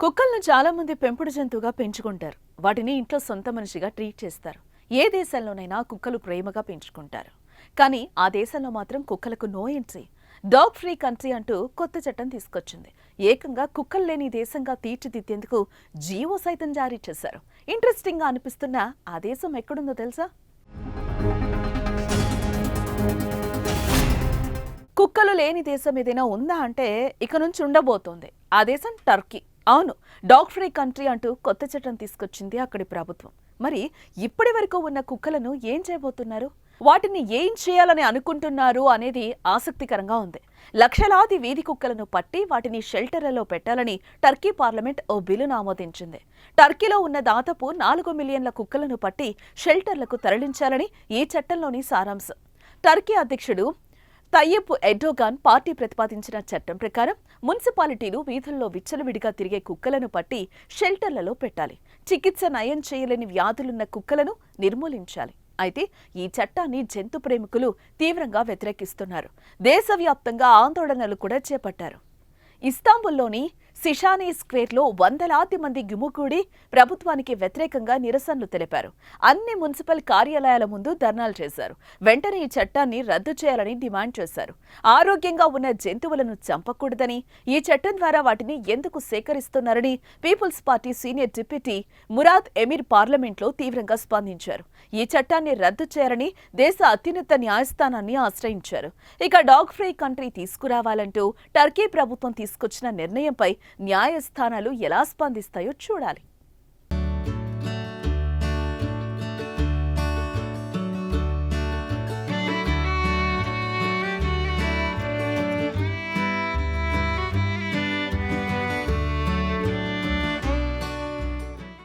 కుక్కలను చాలా మంది పెంపుడు జంతువుగా పెంచుకుంటారు. వాటిని ఇంట్లో సొంత మనిషిగా ట్రీట్ చేస్తారు. ఏ దేశంలోనైనా కుక్కలు ప్రేమగా పెంచుకుంటారు. కానీ ఆ దేశంలో మాత్రం కుక్కలకు no entry, dog free country అంటూ కొత్త చట్టం తీసుకొచ్చింది. ఏకంగా కుక్కలు లేని దేశంగా తీర్చిదిద్దేందుకు జీవో సైతం జారీ చేశారు. ఇంట్రెస్టింగ్ గా అనిపిస్తున్న ఆ దేశం ఎక్కడుందో తెలుసా? కుక్కలు లేని దేశం ఏదైనా ఉందా అంటే ఇక నుంచి ఉండబోతోంది. ఆ దేశం టర్కీ. అవును, డాగ్ ఫ్రీ కంట్రీ అంటూ కొత్త చట్టం తీసుకొచ్చింది అక్కడి ప్రభుత్వం. మరి ఇప్పటి వరకు ఉన్న కుక్కలను ఏం చేయబోతున్నారు, వాటిని ఏం చేయాలని అనుకుంటున్నారు అనేది ఆసక్తికరంగా ఉంది. లక్షలాది వీధి కుక్కలను పట్టి వాటిని షెల్టర్లలో పెట్టాలని టర్కీ పార్లమెంట్ ఓ బిల్లును ఆమోదించింది. టర్కీలో ఉన్న దాదాపు 4 మిలియన్ల కుక్కలను పట్టి షెల్టర్లకు తరలించాలని ఈ చట్టంలోని సారాంశం. టర్కీ అధ్యక్షుడు తయ్యిప్ ఎర్డోగాన్ పార్టీ ప్రతిపాదించిన చట్టం ప్రకారం మున్సిపాలిటీలు వీధుల్లో విచ్చలవిడిగా తిరిగే కుక్కలను పట్టి షెల్టర్లలో పెట్టాలి. చికిత్స నయం చేయలేని వ్యాధులున్న కుక్కలను నిర్మూలించాలి. అయితే ఈ చట్టాన్ని జంతు ప్రేమికులు తీవ్రంగా వ్యతిరేకిస్తున్నారు. దేశవ్యాప్తంగా ఆందోళనలు కూడా చేపట్టారు. ఇస్తాంబుల్లోని సిషానీ స్క్వేర్లో వందలాది మంది గుమిగూడి ప్రభుత్వానికి వ్యతిరేకంగా నిరసనలు తెలిపారు. అన్ని మున్సిపల్ కార్యాలయాల ముందు ధర్నాలు చేశారు. వెంటనే ఈ చట్టాన్ని రద్దు చేయాలని డిమాండ్ చేశారు. ఆరోగ్యంగా ఉన్న జంతువులను చంపకూడదని, ఈ చట్టం ద్వారా వాటిని ఎందుకు సేకరిస్తున్నారని పీపుల్స్ పార్టీ సీనియర్ డిప్యూటీ మురాద్ ఎమీర్ పార్లమెంట్లో తీవ్రంగా స్పందించారు. ఈ చట్టాన్ని రద్దు చేయాలని దేశ అత్యున్నత న్యాయస్థానాన్ని ఆశ్రయించారు. ఇక డాగ్ ఫ్రీ కంట్రీ తీసుకురావాలంటూ టర్కీ ప్రభుత్వం తీసుకొచ్చిన నిర్ణయంపై న్యాయస్థానాలు ఎలా స్పందిస్తాయో చూడాలి.